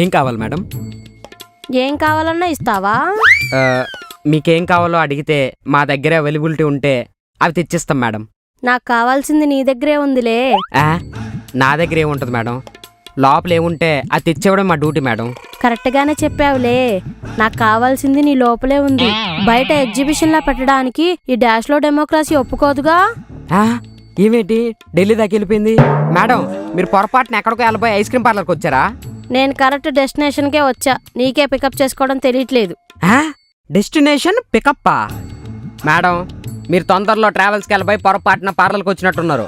ఏం కావాలి మేడం? ఏం కావాలన్నా ఇస్తావా? మీకేం కావాలో అడిగితే మా దగ్గర అవైలబిలిటీ ఉంటే అవి తెచ్చిస్తాం మేడం. నాకు కావాల్సింది నీ దగ్గరే ఉందిలే. నా దగ్గర ఏముంటుంది మేడం? లోపల ఏముంటే అది తెచ్చివ్వడం మా డ్యూటీ మేడం. కరెక్ట్గానే చెప్పావులే. నాకు కావాల్సింది నీ లోపలే ఉంది. బయట ఎగ్జిబిషన్లా పెట్టడానికి ఈ డాష్లో డెమోక్రసీ ఒప్పుకోదుగా. ఏమేంటి ఢిల్లీ దాకా వెళ్ళిపోయింది? మేడం మీరు పొరపాటున ఎక్కడికో వెళ్ళిపోయి ఐస్ క్రీమ్ పార్లర్కి వచ్చారా? నేను కరెక్ట్ డెస్టినేషన్కే వచ్చా. నీకే పికప్ చేసుకోవడం తెలియట్లేదు. డెస్టినేషన్ పికప్పా? మేడం మీరు తొందరలో ట్రావెల్స్కి వెళ్ళిపోయి పొరపాటున పార్లర్కి వచ్చినట్టున్నారు.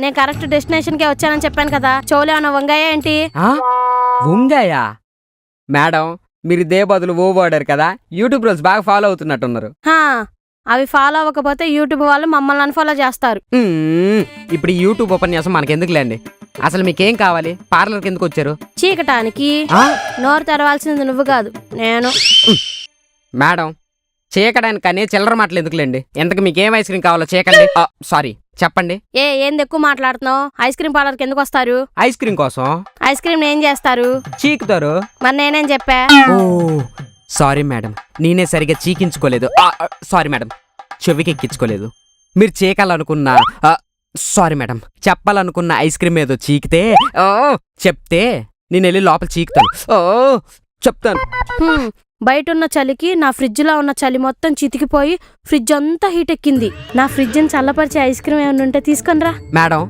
నేను కరెక్ట్ డెస్టినేషన్కే వచ్చానని చెప్పాను కదా. చోలేమన్నా వంగాయా ఏంటి? వంగాయా? మేడం మీరు ఇదే బదులు ఓ వాడారు కదా, యూట్యూబ్ రూల్స్ బాగా ఫాలో అవుతున్నట్టున్నారు. అవి ఫాలో అవ్వకపోతే యూట్యూబ్ వాళ్ళు మమ్మల్ని అన్ఫాలో చేస్తారు. ఇప్పుడు ఈ యూట్యూబ్ ఉపన్యాసం మనకెందుకులేండి. అసలు మీకేం కావాలి? పార్లర్కి ఎందుకు వచ్చారు? చీకటానికి. నోరు తెరవాల్సింది నువ్వు కాదు, నేను. మేడం చీకడానికి కానీ చిల్లర మాటలు ఎందుకులేండి. ఎంతకు మీకేం ఐస్ క్రీమ్ కావాలో చీకండి. సారీ చెప్పండి. ఏంది ఎక్కువ మాట్లాడుతున్నావు? ఐస్ క్రీమ్ పార్లర్కి ఎందుకు వస్తారు? ఐస్ క్రీమ్ కోసం. ఐస్ క్రీమ్ ఏం చేస్తారు? చీకుతారు. మరి నేనేం చెప్పా? సారీ మేడం, నేనే సరిగా చీకించుకోలేదు. సారీ మేడం, చెవికి ఎక్కించుకోలేదు. మీరు చీకాలనుకున్నా సారీ మేడం, చెప్పాలనుకున్న ఐస్ క్రీమ్ ఏదో చీకితే చెప్తే నేను వెళ్ళి లోపల చీకుతాను. చెప్తాను. బయట ఉన్న చలికి నా ఫ్రిడ్జ్లో ఉన్న చలి మొత్తం చితికిపోయి ఫ్రిడ్జ్ అంతా హీట్ ఎక్కింది. నా ఫ్రిడ్జ్ని చల్లపరిచే ఐస్ క్రీమ్ ఏమైనా ఉంటే తీసుకొనిరా. మేడం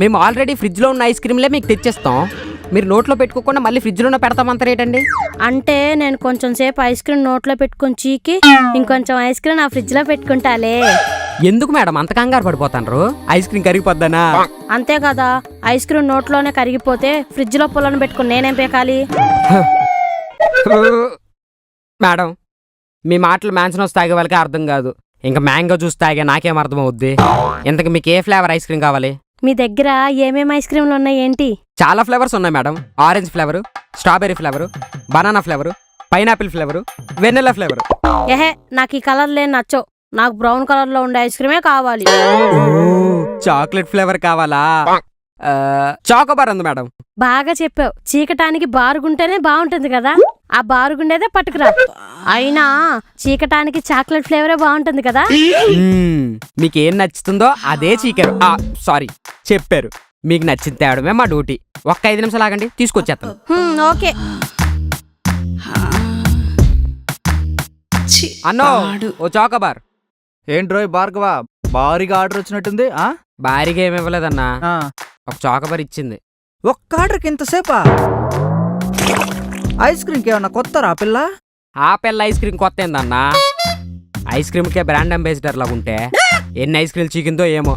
మేము ఆల్రెడీ ఫ్రిడ్జ్లో ఉన్న ఐస్ క్రీమ్లే మీకు తెచ్చేస్తాం. మీరు నోట్లో పెట్టుకోకుండా మళ్ళీ ఫ్రిడ్జ్లోనే పెడతామంటారేటండి? అంటే నేను కొంచెం సేపు ఐస్ క్రీమ్ నోట్లో పెట్టుకొని చీకి ఇంకొంచెం ఐస్ క్రీమ్ నా ఫ్రిడ్జ్లో పెట్టుకుంటాలే. ఎందుకు మేడం అంత కంగారు పడిపోతాండ్రు? Ice cream కరిగిపోద్దనా? అంతే కదా, ఐస్ క్రీమ్ నోట్లోనే కరిగిపోతే ఫ్రిడ్జ్లో పుల్లను పెట్టుకుని నేనేం పేకాలి? మేడం మీ మాటలు మ్యాన్సనోస్ తాగే వాళ్ళకి అర్థం కాదు, ఇంకా మ్యాంగో జ్యూస్ తాగే నాకేం అర్థం అవుద్ది. ఇంతకు మీకు ఏ ఫ్లేవర్ ఐస్ క్రీమ్ కావాలి? మీ దగ్గర ఏమేమి ఐస్ క్రీమ్లు ఉన్నాయి ఏంటి? చాలా ఫ్లేవర్స్ ఉన్నాయి madam. Orange flavour, strawberry flavour, banana flavour, pineapple flavour, vanilla flavour. నాకు ఈ కలర్ లేని నచ్చవు. నాకు బ్రౌన్ కలర్ లో ఉండే ఐస్ క్రీమే కావాలి. చాక్లెట్ ఫ్లేవర్ కావాలా? చాకోబార్ ఉంది మేడం. బాగా చెప్పావు. చీకటానికి బారుగుంటేనే బాగుంటుంది కదా, ఆ బారుగుండేదే పట్టుకురా. అయినా చీకటానికి చాక్లెట్ ఫ్లేవరే బాగుంటుంది కదా. మీకు ఏం నచ్చుతుందో అదే చీకారు. సారీ చెప్పారు. మీకు నచ్చింది తేవడమే మా డ్యూటీ. ఒక్క 5 నిమిషాలు ఆగండి, తీసుకొచ్చేస్తాను. ఓకే అన్నో ఓ చాకోబార్. ఏంట్రోయ్ భార్గవ, భారీగా ఆర్డర్ వచ్చినట్టుంది. భారీగా ఏమి ఇవ్వలేదన్నా, ఒక చాకోబార్ ఇచ్చింది. ఒక్క ఆర్డర్కి ఇంతసేపా? ఐస్ క్రీమ్కి ఏమన్నా కొత్తరా పిల్ల? ఆ పిల్ల ఐస్ క్రీమ్ కొత్త ఏందన్నా? ఐస్ క్రీమ్కే బ్రాండ్ అంబాసిడర్ లాగా ఉంటే ఎన్ని ఐస్ క్రీమ్ చీకిందో ఏమో.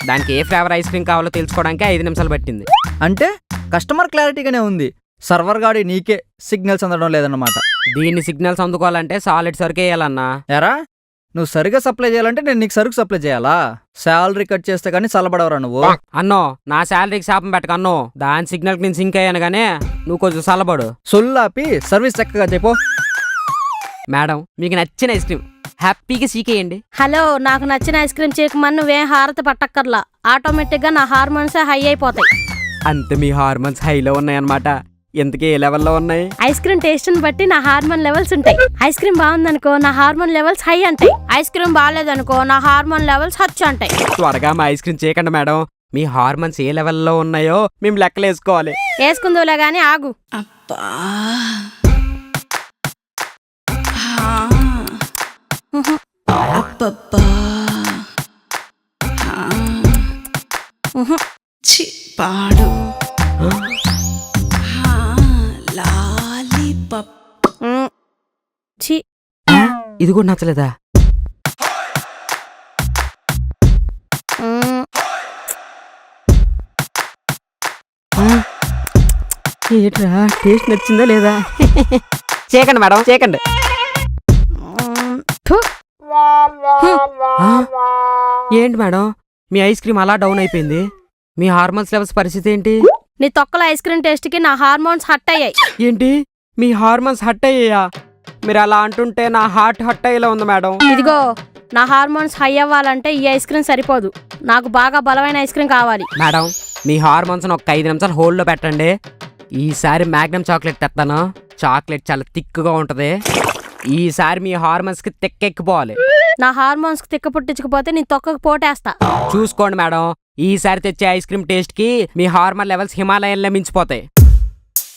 దానికి ఏ ఫ్లేవర్ ఐస్ క్రీమ్ కావాలో తెలుసుకోవడానికి 5 నిమిషాలు పట్టింది. అంటే కస్టమర్ క్లారిటీగానే ఉంది, సర్వర్ గాడి నీకే సిగ్నల్స్ అందడం లేదన్నమాట. దీన్ని సిగ్నల్స్ అందుకోవాలంటే సాలిడ్ సరుకు వేయాలన్నా. ఎరా నువ్వు సరిగా సప్లై చేయాలంటే నేను నీకు సరుకు సప్లై చేయాలా? శాలరీ కట్ చేస్తే కానీ చల్లబడవరా నువ్వు? అన్నో నా శాలరీకి శాపం పెట్టకన్నో. దాని సిగ్నల్కి నేను సింక్ అయ్యాను గానే నువ్వు కొంచెం చల్లబడు. సొల్లాపి సర్వీస్ చక్కగా చెప్పు. మేడం మీకు నచ్చిన ఐస్ క్రీమ్ హ్యాపీగా సీకేయండి. హలో, నాకు నచ్చిన ఐస్ క్రీమ్ చీకమని నువ్వేం హారతి పట్టక్కర్లా. ఆటోమేటిక్ గా నా హార్మోన్స్ హై అయిపోతాయి. అంతే మీ హార్మోన్స్ హైలో ఉన్నాయన్నమాట. ఎందుకే ఏ లెవెల్లో ఉన్నాయి? ఐస్ క్రీమ్ టేస్ట్ ని బట్టి నా హార్మోన్ లెవెల్స్ ఉంటాయి. ఐస్ క్రీమ్ బాగుందనుకో నా హార్మోన్ లెవెల్స్ హై అంటాయి. ఐస్ క్రీమ్ బాగాలేదనుకో నా హార్మోన్ లెవెల్స్ హచ్ అంటాయి. త్వరగా మా ఐస్ క్రీమ్ చేయకండి మేడం. మీ హార్మోన్స్ ఏ లెవెల్లో ఉన్నాయో మేము లెక్కలు వేసుకోవాలి. వేసుకుందులే గానీ ఆగు. పాడు ఇది కూడా నచ్చలేదా? ఏట్రా టేస్ట్ నచ్చిందా లేదా? చేయకండి మేడం చేయకండి. ఏంటి మేడం మీ ఐస్ క్రీమ్ అలా డౌన్ అయిపోయింది? మీ హార్మోన్స్ లెవెల్స్ పరిస్థితి ఏంటి? నీ తొక్కల ఐస్ క్రీమ్ టేస్ట్ కి నా హార్మోన్స్ హట్ అయ్యాయి. ఏంటి మీ హార్మోన్స్ హట్ అయ్యాయా? మీరు అలా అంటుంటే నా హార్ట్ హట్ అయ్యేలా ఉంది మేడం. ఇదిగో నా హార్మోన్స్ హై అవ్వాలంటే ఈ ఐస్ క్రీమ్ సరిపోదు. నాకు బాగా బలమైన ఐస్ క్రీమ్ కావాలి. మేడం మీ హార్మోన్స్ని ఒక 5 నిమిషాలు హోల్డ్లో పెట్టండి. ఈసారి మ్యాగ్నమ్ చాక్లెట్ తెస్తాను. చాక్లెట్ చాలా థిక్గా ఉంటుంది. ఈసారి మీ హార్మోన్స్కి తిక్కెక్కిపోవాలి. నా హార్మోన్స్ కి తిక్క పుట్టించకపోతే నీ తొక్కకు పోటేస్తా. చూసుకోండి మేడం, ఈసారి తెచ్చే ఐస్ క్రీమ్ టేస్ట్కి మీ హార్మోన్ లెవెల్స్ హిమాలయన్లో మించిపోతాయి.